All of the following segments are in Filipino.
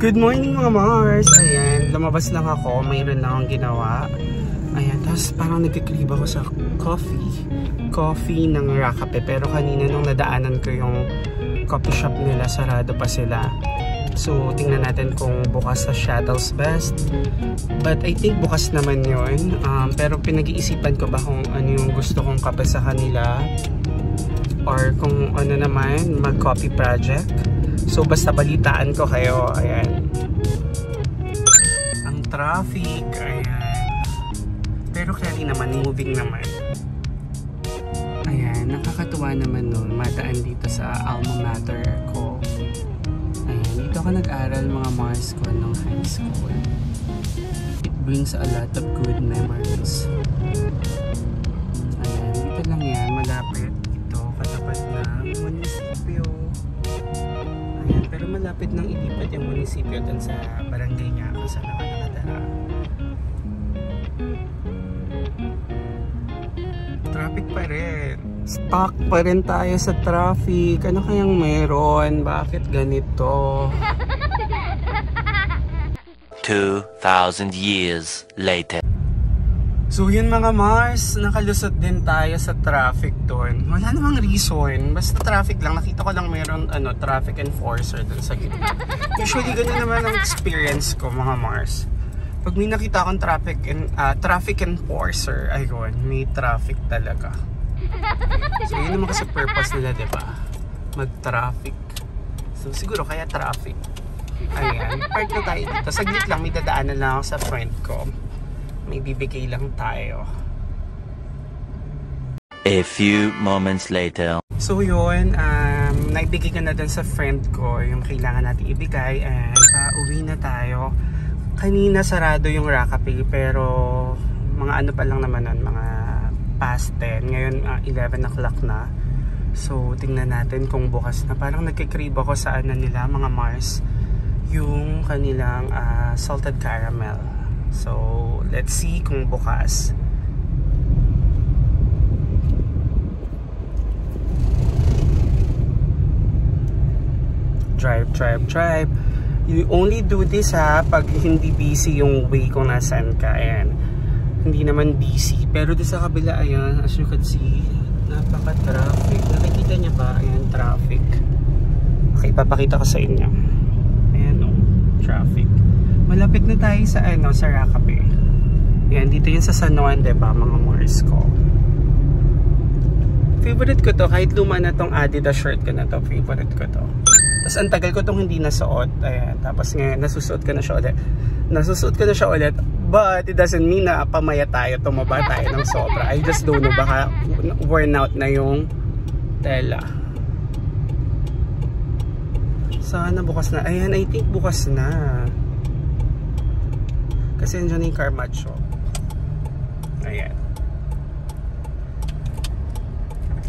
Good morning mga Mars! Ayan, lumabas lang ako. Mayroon lang akong ginawa. Ayan, tapos parang nagkikrib ako sa coffee ng Rakape. Pero kanina nung nadaanan ko yung coffee shop nila, sarado pa sila. So, tingnan natin kung bukas sa Shuttle's Best. But I think bukas naman yun. Pero pinag-iisipan ko ba kung ano yung gusto kong kape sa kanila. Or kung ano naman, mag-coffee project. So, basta balitaan ko kayo. Ayan. Ang traffic. Ayan. Pero clearly naman, moving naman. Ayan. Nakakatuwa naman nun. Madaan dito sa alma mater ko. Ayan. Dito ako nag-aral mga Mars ko nung high school. It brings a lot of good memories. Ayan. Dito lang yan. Malapit. Ito. Katapat ng munisipyo. Ayan, pero malapit nang ilipat yung munisipyo dun sa barangay niya kung saan ako nakatara. Traffic pa rin. Stuck pa rin tayo sa traffic. Ano kayang meron? Bakit ganito? 2,000 years later. So yun mga Mars, nakalusot din tayo sa traffic doon. Wala namang reason, basta traffic lang. Nakita ko lang mayroon traffic enforcer doon sa gitna. Usually ganun naman ang experience ko mga Mars. Pag may nakita akong traffic enforcer, ayun, may traffic talaga. So yun naman kasi purpose nila, diba? Mag-traffic. So siguro kaya traffic. Ayan, park na tayo dito. Saglit lang, may dadaanan lang ako sa front ko. May bibigay lang tayo. A few moments later. So yun, naibigay ko na dun sa friend ko yung kailangan natin ibigay and uwi na tayo. Kanina sarado yung Rakape pero mga ano pa lang naman nun, mga past 10. Ngayon 11 o'clock na. So tingnan natin kung bukas na. Parang nagkikrib ako sa nila mga Mars yung kanilang salted caramel. So, let's see kung bukas. Drive. You only do this pag hindi busy yung way kung nasaan ka. Ayan. Hindi naman busy. Pero doon sa kabila, ayan, as you can see, napaka-traffic. Nakikita niya ba? Ayan, traffic. Okay, papakita ko sa inyo. Ayan o, traffic. Malapit na tayo sa sa Rakape. Yan, dito yun sa San Juan, diba, mga Mars ko. Favorite ko to, kahit luma na tong Adidas shirt ko na to, favorite ko to. Tapos ang tagal ko tong hindi nasuot. Ayan, tapos ngayon, nasusuot ko na siya ulit. But it doesn't mean na pamaya tayo, tumaba tayo ng sobra. I just don't know, baka worn out na yung tela. Sana bukas na. Ayan, I think bukas na. Kasi nandiyan yung Carmacho. Ayan.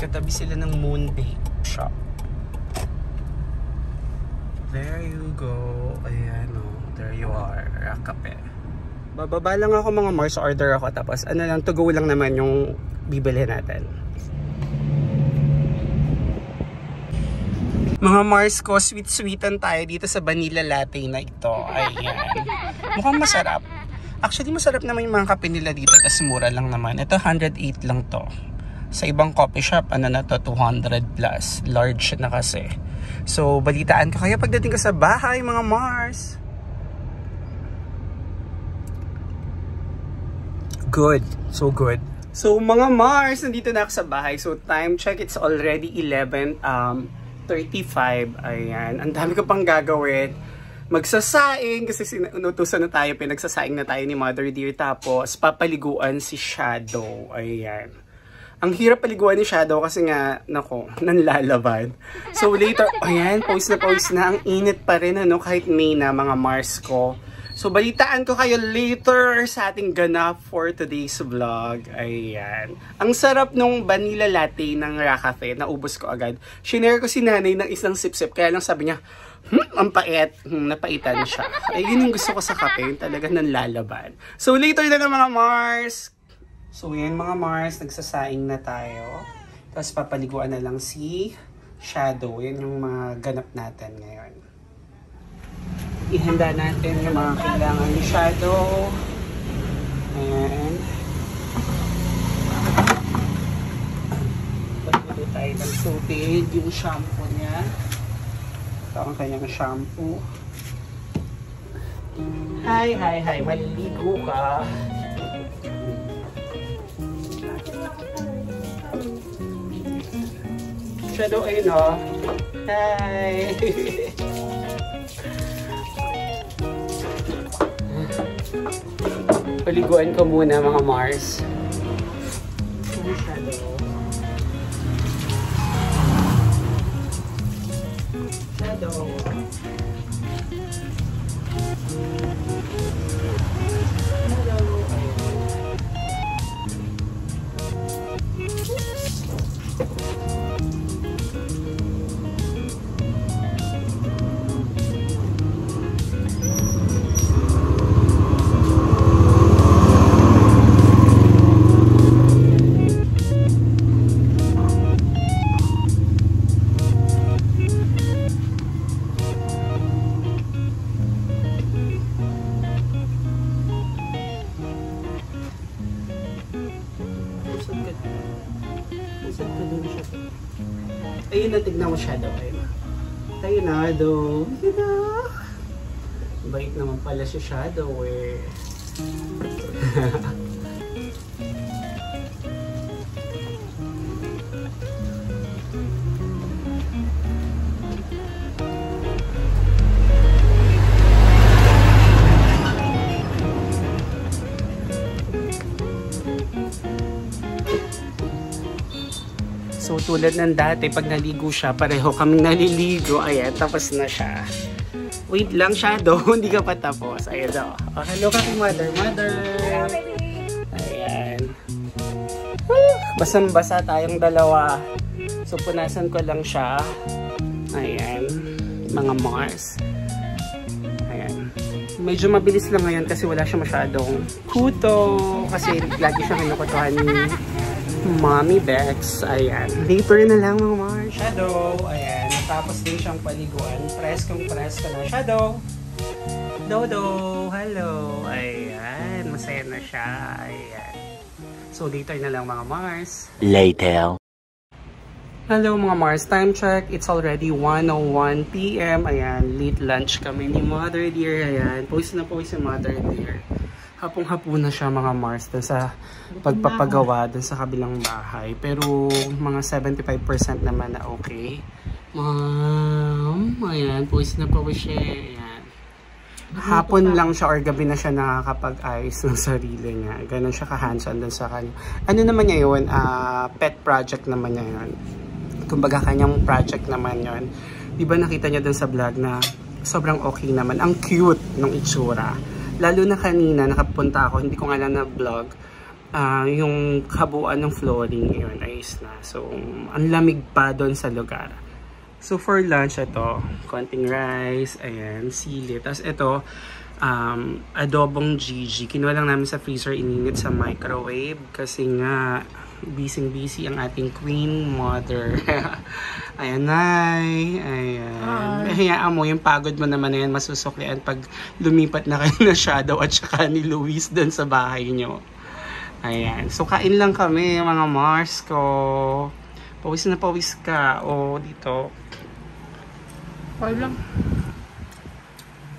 Katabi sila ng Moon Bake Shop. There you go. Ayan o. There you are. Rakape. Bababa lang ako mga Mars. Order ako. Tapos ano lang, to go lang naman yung bibili natin. Mga Mars ko, sweet-sweetan tayo dito sa vanilla latte na ito. Ayan. Mukhang masarap. Actually, masarap naman yung mga kape nila dito. Tapos mura lang naman. Ito, 108 lang to. Sa ibang coffee shop, ano na to, 200 plus. Large na kasi. So, balitaan ko kayo pagdating ko sa bahay, mga Mars. Good. So good. So, mga Mars, nandito na ako sa bahay. So, time check, it's already 11:35. Ayan. Ang dami ko pang gagawin. Magsasaing kasi inutusan na tayo, pinagsasaing na tayo ni Mother Dear, tapos papaliguan si Shadow. Ayan. Ang hirap paliguan ni Shadow kasi nga, nako, nanlalaban. So later, ayan, post na. Ang init pa rin, kahit May na, mga Mars ko. So balitaan ko kayo later sa ating ganap for today's vlog. Ayan. Ang sarap nung vanilla latte ng Rakape, naubos ko agad. Shinare ko si nanay ng isang sip-sip, kaya lang sabi niya, ang pait. Napaitan siya. Ay, yun yung gusto ko sa kape. Talaga nanlalaban. So, later na ng mga Mars. So, yan mga Mars. Nagsasaing na tayo. Tapos, papaliguan na lang si Shadow. Yan yung mga ganap natin ngayon. ihanda natin yung mga kailangan ni Shadow. And pagpulo tayo ng tubig, yung shampoo niya. Ito ang kanyang shampoo. Hi, maliligo ka. Shadow, ayun o. Hi! Paliguan ko muna mga Mars. Shadow. Shadow. Ayun na, tignan mo Shadow. Ayun na. Ayun na, Shadow. Ayun na. Bait naman pala si Shadow eh. So tulad ng dati, pag naligo siya, pareho kaming naliligo. Ayan, tapos na siya. Wait lang, Shadow, hindi ka pa tapos. Ayan o. Oh, hello ka kay Mother. Mother! Ayan. Basang-basa tayong dalawa. So punasan ko lang siya. Ayan. Mga Mars. Ayan. Medyo mabilis lang ngayon kasi wala siya masyadong kuto. Kasi lagi siya kinukutuhan ni Mommy Bex. Ayan. Later na lang mga Mars. Shadow. Ayan. Natapos din siyang paliguan. Press kung press ka na. Shadow. Dodo. Hello. Ayan. Masaya na siya. Ayan. So later na lang mga Mars. Later. Hello mga Mars. Time check. It's already 1:01 PM. Ayan. Late lunch kami ni Mother Dear. Ayan. Pawis na pawis si Mother Dear. Hapong-hapon na siya mga Mars dun sa pagpapagawa dun sa kabilang bahay. Pero mga 75% naman na okay. Ayan, pawis na pawis siya. Ayan. Hapon lang siya or gabi na siya nakakapag-ayos ng sarili niya. Ganon siya ka-hands-on dun sa kanya. Ano naman niya yun? Pet project naman niya yun. Kumbaga kanyang project naman yun. Diba nakita niya dun sa vlog na sobrang okay naman. Ang cute ng itsura. Lalo na kanina, nakapunta ako, hindi ko nga lang na-vlog, yung kabuuan ng flooring, yun, ayos na. So, ang lamig pa doon sa lugar. So, for lunch, ito, konting rice, ayan, sili. Tapos ito, adobong Gigi. Kinuha lang namin sa freezer, ininit sa microwave. Kasi nga, busy ang ating Queen Mother. Ayan, Nay. Ayan. Hayaan mo, yung pagod mo naman na yan, masusuklian pag lumipat na kayo na Shadow at saka ni Luis doon sa bahay nyo. Ayan. So, kain lang kami, mga Mars ko. Pawis na pawis ka. O, dito. Okay lang.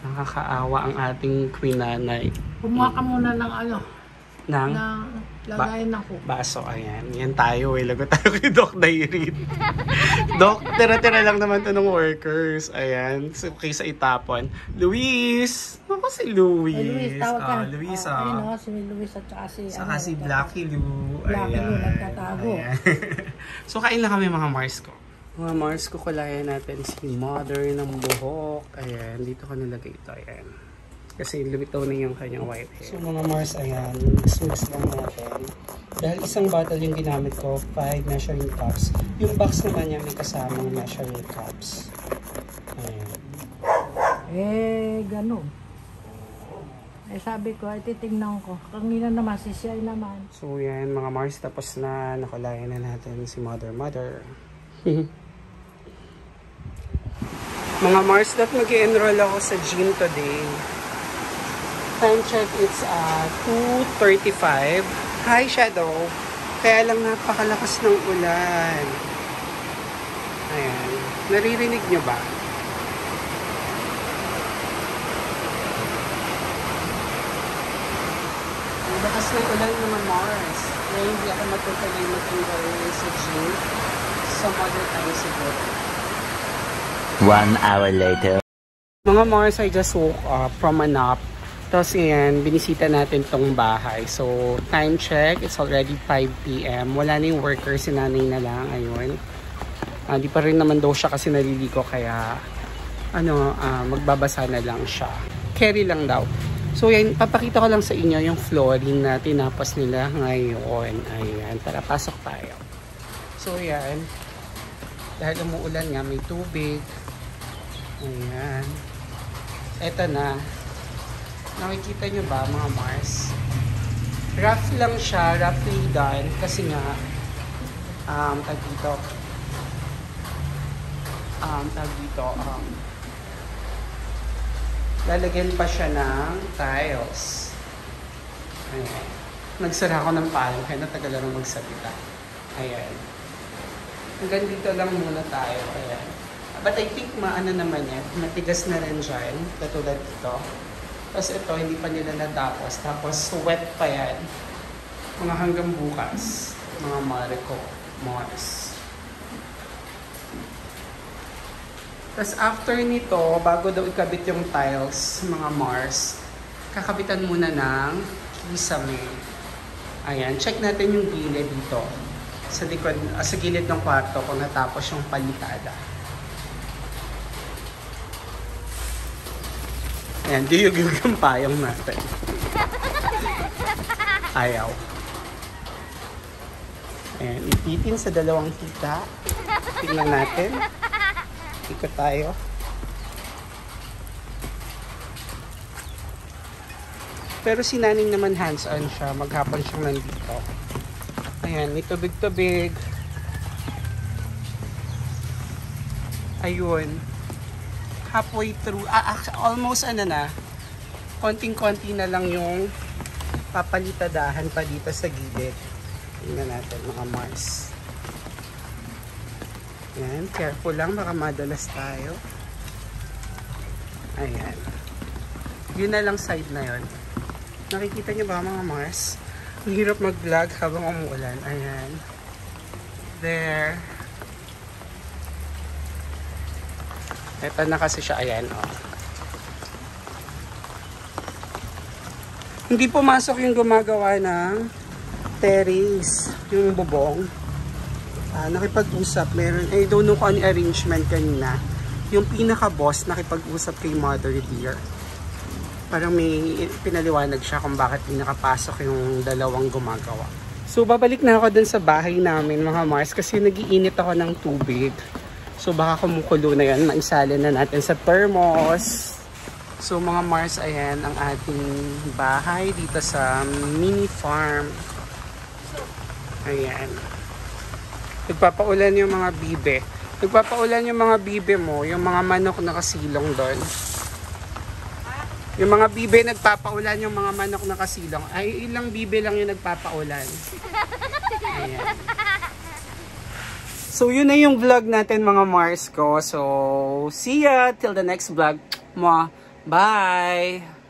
Nakakaawa ang ating Queen Nanay. Kumuha ka muna ng ano. Ng lagayin ako. Baso, ayan. Yan tayo eh. Lagot tayo kay Doc Dairit. Doc, tira-tira lang naman to ng workers. Ayan. So, kaysa itapon. Luis! Ako si Luis. Luis, tawag ka. Luis, Ayun, si Luis at saka si Blacky Lou. Blacky Lou, nagtatago. So, kain lang kami mga Mars ko. Mga Mars ko, kulayan natin si Mother ng buhok. Ayan. Dito ko nilagay ito. Ayan. Kasi lumitaw na yung kanyang white hair. So mga Mars, ayan, mix lang natin. Dahil isang bottle yung ginamit ko, 5 measuring cups. Yung box naman niya may kasamang measuring cups. Ayan. Ganun. Sabi ko, titignan ko. Kanina naman, si Siay naman. So yan, mga Mars, tapos na nakulayan na natin si Mother. Mga Mars, that mag-enroll ako sa gym today. Time check, it's 2:35. Hi, Shadow. Kaya lang napakalakas ng ulan. Ayan. Naririnig nyo ba? Ang lakas ng ulan mga Mars. Kaya hindi ako matutuloy mag-enroll sa gym. Some other time siguro. 1 hour later. Mga Mars, I just woke up from a nap. Tapos yan, binisita natin tong bahay. So, time check, it's already 5 p.m. Wala na yung worker, si nanay na lang. Ayun. Di pa rin naman daw siya kasi naliligo, kaya magbabasa na lang siya. Carry lang daw. So, yan, papakita ko lang sa inyo yung flooring na tinapos nila ngayon. Ayan, tara, pasok tayo. So, yan. Dahil umuulan nga, may tubig. Ayan. Eto na. Nakikita nyo ba mga Mars? Rough lang siya, roughly done. Kasi nga, lalagyan pa siya ng tiles. Ayan. Nagsara ako ng palong, kaya natagal lang magsalita. Ayan. Hanggang dito lang muna tayo. Ayan. But I think maano naman yan. Matigas na rin dyan. Katulad dito. Tapos ito, hindi pa nila natapos. Tapos wet pa yan. Mga hanggang bukas. Mga Mariko. Mars. Tapos after nito, bago daw ikabit yung tiles, mga Mars, kakabitan muna ng kisame. Ayan. Check natin yung gilid dito. Sa likod, sa gilid ng kwarto kung natapos yung palitada. Ayan, diyug-yug yung payong natin. Ayaw. Ayan, ipitin sa dalawang hita. Tingnan natin. Ikot tayo. Pero si Naning naman hands-on siya. Maghapon siyang nandito. Ayan, may tubig-tubig. Ayun. Halfway through. Almost konting-konti na lang yung papalitadahan pa dito sa gilid. Tingnan natin mga Mars. Ayan, careful lang, baka madalas tayo. Ayan. Yun na lang side na yun. Nakikita nyo ba mga Mars? Ang hirap mag-vlog habang umuulan. Ayan. There. Ito na kasi siya. Ayan, oh. Hindi pumasok yung gumagawa ng terrace, yung bubong. Nakipag-usap, meron, I don't know kung ano arrangement kanina. Yung pinaka-boss, nakipag-usap kay Mother Dear. Parang may pinaliwanag siya kung bakit pinakapasok yung dalawang gumagawa. So, babalik na ako dun sa bahay namin, mga Mars, kasi nagiinit ako ng tubig. So, baka kumukulo na yan. Maisalin na natin sa thermos. So, mga Mars, ayan ang ating bahay dito sa mini farm. Ayan. Nagpapaulan yung mga bibe. Nagpapaulan yung mga bibe mo, yung mga manok na kasilong doon. Yung mga bibe nagpapaulan yung mga manok na kasilong. Ay, ilang bibe lang yung nagpapaulan. Ayan. So, yun na yung vlog natin mga Mars ko. So, see ya till the next vlog. Bye!